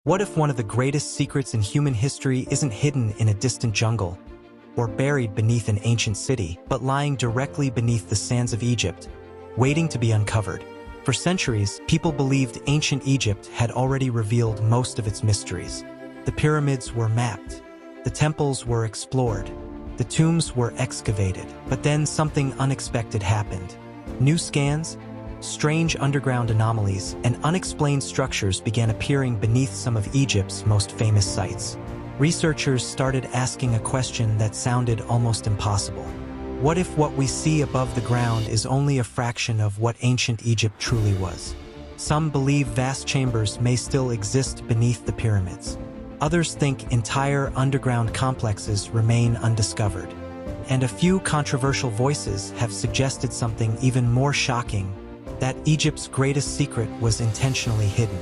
What if one of the greatest secrets in human history isn't hidden in a distant jungle, or buried beneath an ancient city, but lying directly beneath the sands of Egypt, waiting to be uncovered? For centuries, people believed ancient Egypt had already revealed most of its mysteries. The pyramids were mapped, the temples were explored, the tombs were excavated. But then something unexpected happened. New scans, strange underground anomalies, and unexplained structures began appearing beneath some of Egypt's most famous sites. Researchers started asking a question that sounded almost impossible. What if what we see above the ground is only a fraction of what ancient Egypt truly was? Some believe vast chambers may still exist beneath the pyramids. Others think entire underground complexes remain undiscovered. And a few controversial voices have suggested something even more shocking, that Egypt's greatest secret was intentionally hidden.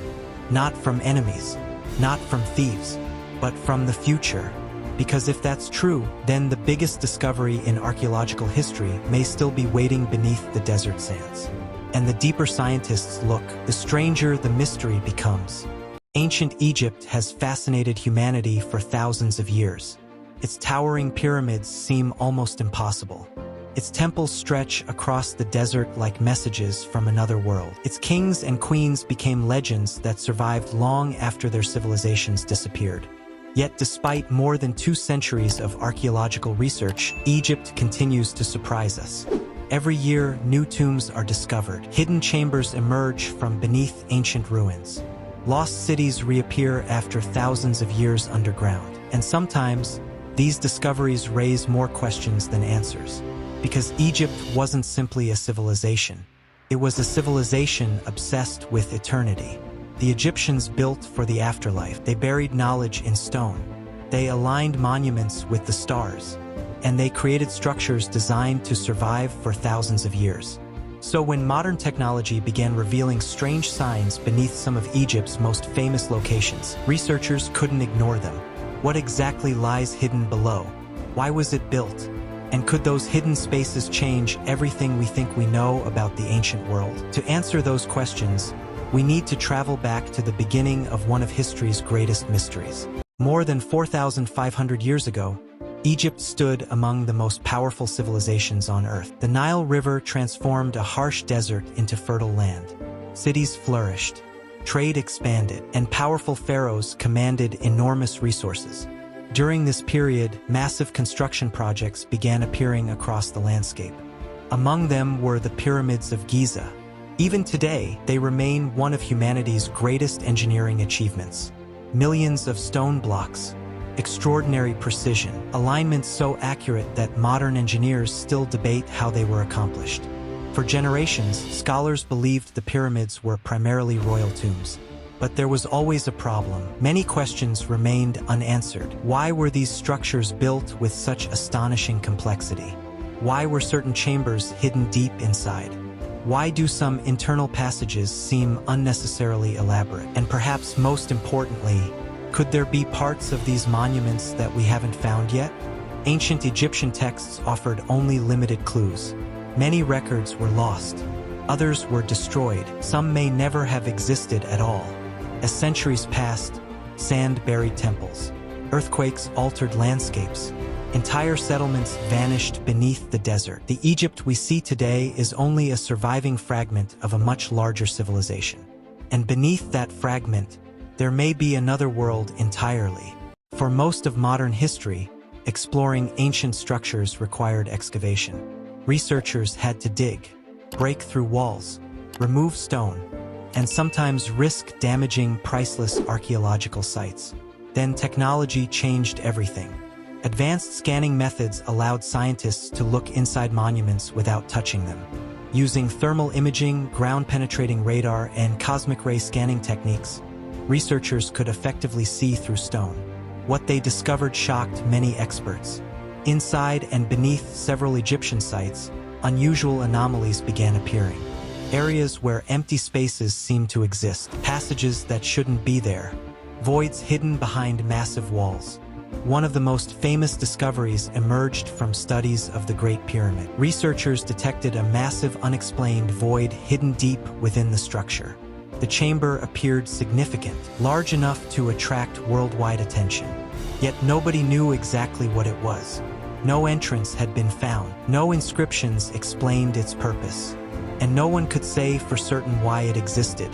Not from enemies, not from thieves, but from the future. Because if that's true, then the biggest discovery in archaeological history may still be waiting beneath the desert sands. And the deeper scientists look, the stranger the mystery becomes. Ancient Egypt has fascinated humanity for thousands of years. Its towering pyramids seem almost impossible. Its temples stretch across the desert like messages from another world. Its kings and queens became legends that survived long after their civilizations disappeared. Yet despite more than 2 centuries of archaeological research, Egypt continues to surprise us. Every year, new tombs are discovered. Hidden chambers emerge from beneath ancient ruins. Lost cities reappear after thousands of years underground. And sometimes, these discoveries raise more questions than answers. Because Egypt wasn't simply a civilization. It was a civilization obsessed with eternity. The Egyptians built for the afterlife. They buried knowledge in stone. They aligned monuments with the stars. And they created structures designed to survive for thousands of years. So when modern technology began revealing strange signs beneath some of Egypt's most famous locations, researchers couldn't ignore them. What exactly lies hidden below? Why was it built? And could those hidden spaces change everything we think we know about the ancient world? To answer those questions, we need to travel back to the beginning of one of history's greatest mysteries. More than 4,500 years ago, Egypt stood among the most powerful civilizations on Earth. The Nile River transformed a harsh desert into fertile land. Cities flourished, trade expanded, and powerful pharaohs commanded enormous resources. During this period, massive construction projects began appearing across the landscape. Among them were the pyramids of Giza. Even today, they remain one of humanity's greatest engineering achievements. Millions of stone blocks, extraordinary precision, alignments so accurate that modern engineers still debate how they were accomplished. For generations, scholars believed the pyramids were primarily royal tombs. But there was always a problem. Many questions remained unanswered. Why were these structures built with such astonishing complexity? Why were certain chambers hidden deep inside? Why do some internal passages seem unnecessarily elaborate? And perhaps most importantly, could there be parts of these monuments that we haven't found yet? Ancient Egyptian texts offered only limited clues. Many records were lost. Others were destroyed. Some may never have existed at all. As centuries passed, sand buried temples. Earthquakes altered landscapes. Entire settlements vanished beneath the desert. The Egypt we see today is only a surviving fragment of a much larger civilization. And beneath that fragment, there may be another world entirely. For most of modern history, exploring ancient structures required excavation. Researchers had to dig, break through walls, remove stone, and sometimes risk damaging priceless archaeological sites. Then technology changed everything. Advanced scanning methods allowed scientists to look inside monuments without touching them. Using thermal imaging, ground-penetrating radar, and cosmic ray scanning techniques, researchers could effectively see through stone. What they discovered shocked many experts. Inside and beneath several Egyptian sites, unusual anomalies began appearing. Areas where empty spaces seemed to exist, passages that shouldn't be there, voids hidden behind massive walls. One of the most famous discoveries emerged from studies of the Great Pyramid. Researchers detected a massive unexplained void hidden deep within the structure. The chamber appeared significant, large enough to attract worldwide attention. Yet nobody knew exactly what it was. No entrance had been found, no inscriptions explained its purpose, and no one could say for certain why it existed.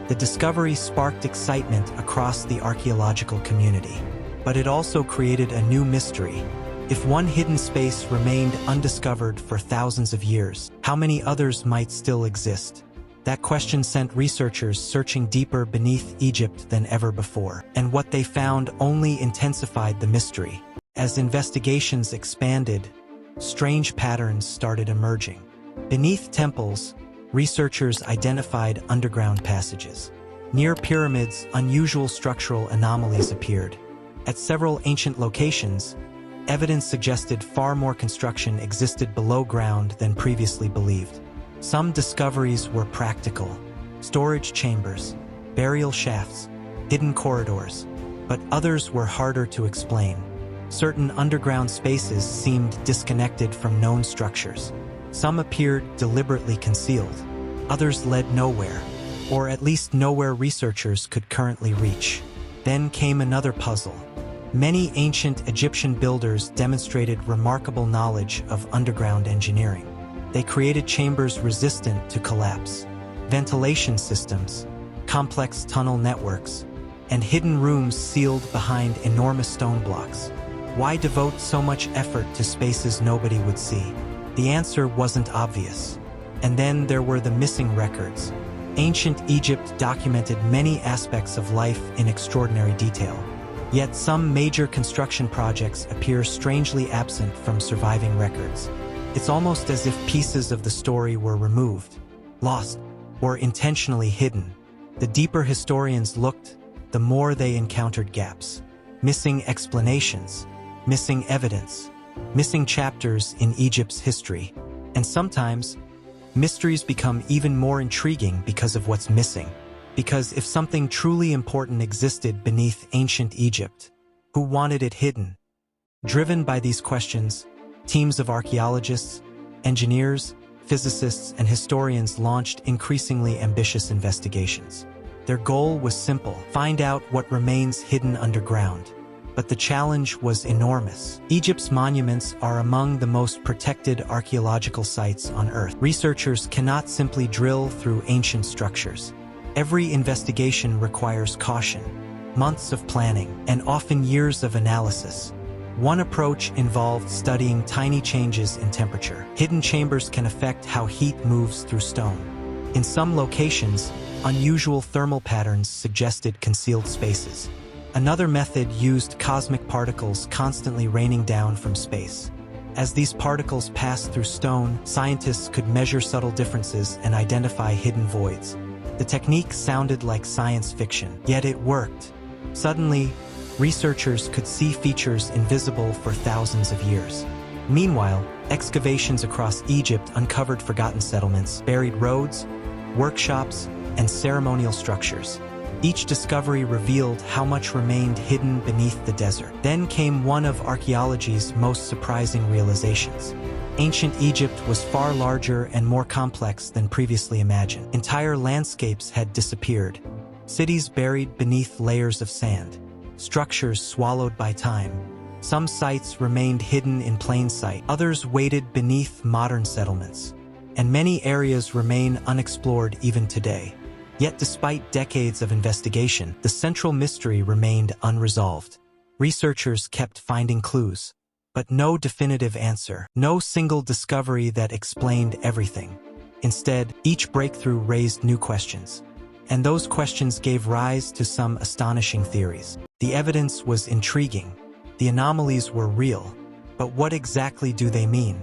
The discovery sparked excitement across the archaeological community, but it also created a new mystery. If one hidden space remained undiscovered for thousands of years, how many others might still exist? That question sent researchers searching deeper beneath Egypt than ever before, and what they found only intensified the mystery. As investigations expanded, strange patterns started emerging. Beneath temples, researchers identified underground passages. Near pyramids, unusual structural anomalies appeared. At several ancient locations, evidence suggested far more construction existed below ground than previously believed. Some discoveries were practical: storage chambers, burial shafts, hidden corridors, but others were harder to explain. Certain underground spaces seemed disconnected from known structures. Some appeared deliberately concealed. Others led nowhere, or at least nowhere researchers could currently reach. Then came another puzzle. Many ancient Egyptian builders demonstrated remarkable knowledge of underground engineering. They created chambers resistant to collapse, ventilation systems, complex tunnel networks, and hidden rooms sealed behind enormous stone blocks. Why devote so much effort to spaces nobody would see? The answer wasn't obvious. And then there were the missing records. Ancient Egypt documented many aspects of life in extraordinary detail. Yet some major construction projects appear strangely absent from surviving records. It's almost as if pieces of the story were removed, lost, or intentionally hidden. The deeper historians looked, the more they encountered gaps. Missing explanations, missing evidence, missing chapters in Egypt's history. And sometimes, mysteries become even more intriguing because of what's missing. Because if something truly important existed beneath ancient Egypt, who wanted it hidden? Driven by these questions, teams of archaeologists, engineers, physicists, and historians launched increasingly ambitious investigations. Their goal was simple: find out what remains hidden underground. But the challenge was enormous. Egypt's monuments are among the most protected archaeological sites on Earth. Researchers cannot simply drill through ancient structures. Every investigation requires caution, months of planning, and often years of analysis. One approach involved studying tiny changes in temperature. Hidden chambers can affect how heat moves through stone. In some locations, unusual thermal patterns suggested concealed spaces. Another method used cosmic particles constantly raining down from space. As these particles passed through stone, scientists could measure subtle differences and identify hidden voids. The technique sounded like science fiction, yet it worked. Suddenly, researchers could see features invisible for thousands of years. Meanwhile, excavations across Egypt uncovered forgotten settlements, buried roads, workshops, and ceremonial structures. Each discovery revealed how much remained hidden beneath the desert. Then came one of archaeology's most surprising realizations. Ancient Egypt was far larger and more complex than previously imagined. Entire landscapes had disappeared, cities buried beneath layers of sand, structures swallowed by time. Some sites remained hidden in plain sight, others waited beneath modern settlements, and many areas remain unexplored even today. Yet despite decades of investigation, the central mystery remained unresolved. Researchers kept finding clues, but no definitive answer, no single discovery that explained everything. Instead, each breakthrough raised new questions, and those questions gave rise to some astonishing theories. The evidence was intriguing, the anomalies were real, but what exactly do they mean?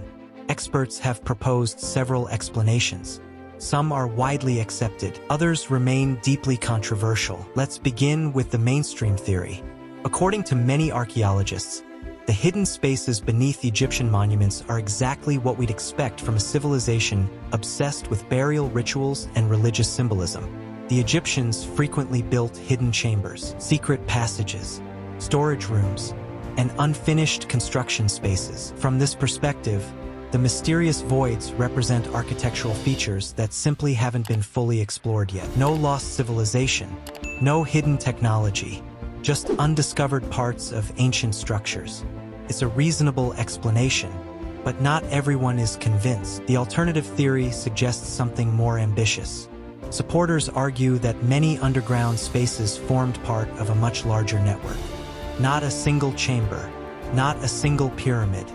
Experts have proposed several explanations. Some are widely accepted, others remain deeply controversial. Let's begin with the mainstream theory. According to many archaeologists, the hidden spaces beneath Egyptian monuments are exactly what we'd expect from a civilization obsessed with burial rituals and religious symbolism. The Egyptians frequently built hidden chambers, secret passages, storage rooms, and unfinished construction spaces. From this perspective, The mysterious voids represent architectural features that simply haven't been fully explored yet. No lost civilization, no hidden technology, just undiscovered parts of ancient structures. It's a reasonable explanation, but not everyone is convinced. The alternative theory suggests something more ambitious. Supporters argue that many underground spaces formed part of a much larger network. Not a single chamber, not a single pyramid,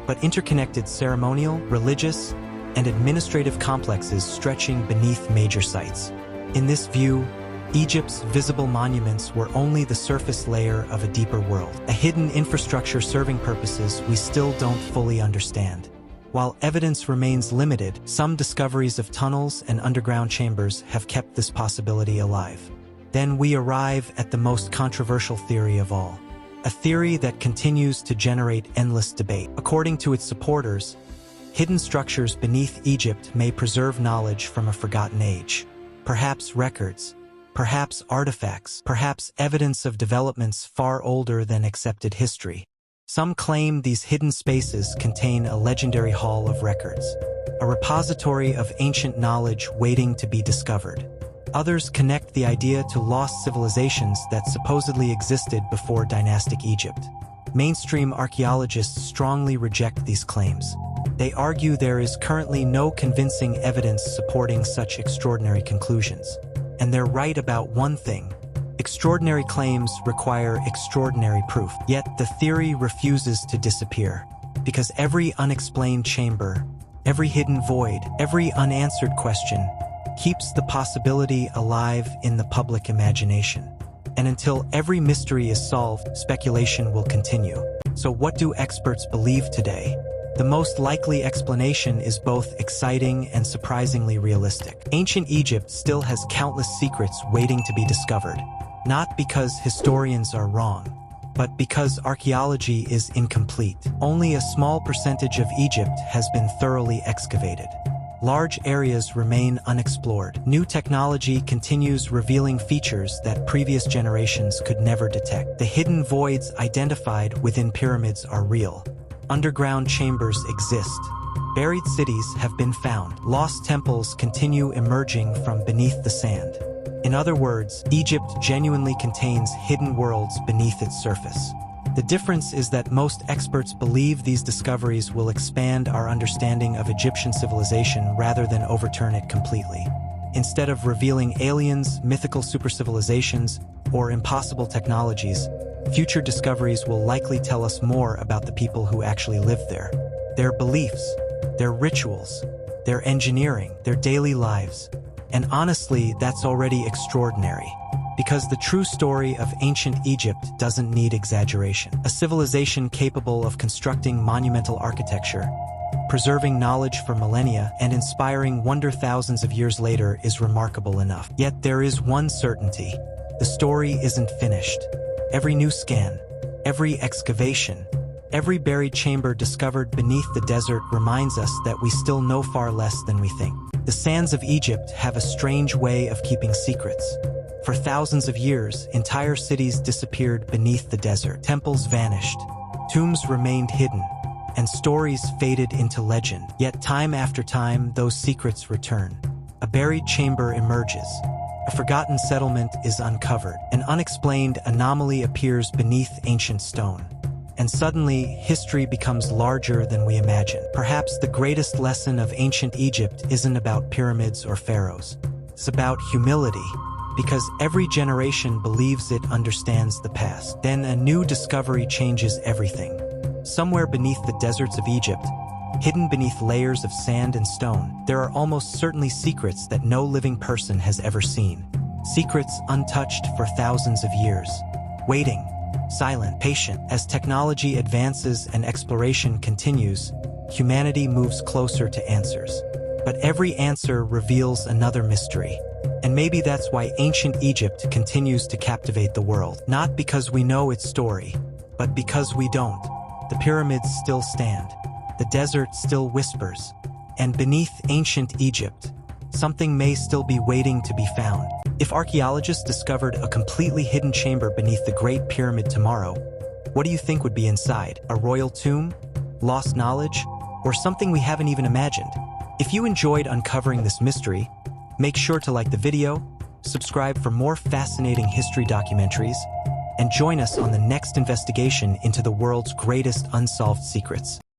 but interconnected ceremonial, religious, and administrative complexes stretching beneath major sites. In this view, Egypt's visible monuments were only the surface layer of a deeper world, a hidden infrastructure serving purposes we still don't fully understand. While evidence remains limited, some discoveries of tunnels and underground chambers have kept this possibility alive. Then we arrive at the most controversial theory of all, a theory that continues to generate endless debate. According to its supporters, hidden structures beneath Egypt may preserve knowledge from a forgotten age, perhaps records, perhaps artifacts, perhaps evidence of developments far older than accepted history. Some claim these hidden spaces contain a legendary hall of records, a repository of ancient knowledge waiting to be discovered. Others connect the idea to lost civilizations that supposedly existed before dynastic Egypt. Mainstream archaeologists strongly reject these claims. They argue there is currently no convincing evidence supporting such extraordinary conclusions. And they're right about one thing: extraordinary claims require extraordinary proof. Yet the theory refuses to disappear, because every unexplained chamber, every hidden void, every unanswered question keeps the possibility alive in the public imagination. And until every mystery is solved, speculation will continue. So what do experts believe today? The most likely explanation is both exciting and surprisingly realistic. Ancient Egypt still has countless secrets waiting to be discovered, not because historians are wrong, but because archaeology is incomplete. Only a small percentage of Egypt has been thoroughly excavated. Large areas remain unexplored. New technology continues revealing features that previous generations could never detect. The hidden voids identified within pyramids are real. Underground chambers exist. Buried cities have been found. Lost temples continue emerging from beneath the sand. In other words, Egypt genuinely contains hidden worlds beneath its surface. The difference is that most experts believe these discoveries will expand our understanding of Egyptian civilization rather than overturn it completely. Instead of revealing aliens, mythical supercivilizations, or impossible technologies, future discoveries will likely tell us more about the people who actually lived there, their beliefs, their rituals, their engineering, their daily lives. And honestly, that's already extraordinary, because the true story of ancient Egypt doesn't need exaggeration. A civilization capable of constructing monumental architecture, preserving knowledge for millennia, and inspiring wonder thousands of years later is remarkable enough. Yet there is one certainty: the story isn't finished. Every new scan, every excavation, every buried chamber discovered beneath the desert reminds us that we still know far less than we think. The sands of Egypt have a strange way of keeping secrets. For thousands of years, entire cities disappeared beneath the desert. Temples vanished, tombs remained hidden, and stories faded into legend. Yet time after time, those secrets return. A buried chamber emerges. A forgotten settlement is uncovered. An unexplained anomaly appears beneath ancient stone. And suddenly, history becomes larger than we imagine. Perhaps the greatest lesson of ancient Egypt isn't about pyramids or pharaohs. It's about humility, because every generation believes it understands the past. Then a new discovery changes everything. Somewhere beneath the deserts of Egypt, hidden beneath layers of sand and stone, there are almost certainly secrets that no living person has ever seen. Secrets untouched for thousands of years. Waiting, silent, patient. As technology advances and exploration continues, humanity moves closer to answers. But every answer reveals another mystery. And maybe that's why ancient Egypt continues to captivate the world. Not because we know its story, but because we don't. The pyramids still stand. The desert still whispers. And beneath ancient Egypt, something may still be waiting to be found. If archaeologists discovered a completely hidden chamber beneath the Great Pyramid tomorrow, what do you think would be inside? A royal tomb? Lost knowledge? or something we haven't even imagined. If you enjoyed uncovering this mystery, make sure to like the video, subscribe for more fascinating history documentaries, and join us on the next investigation into the world's greatest unsolved secrets.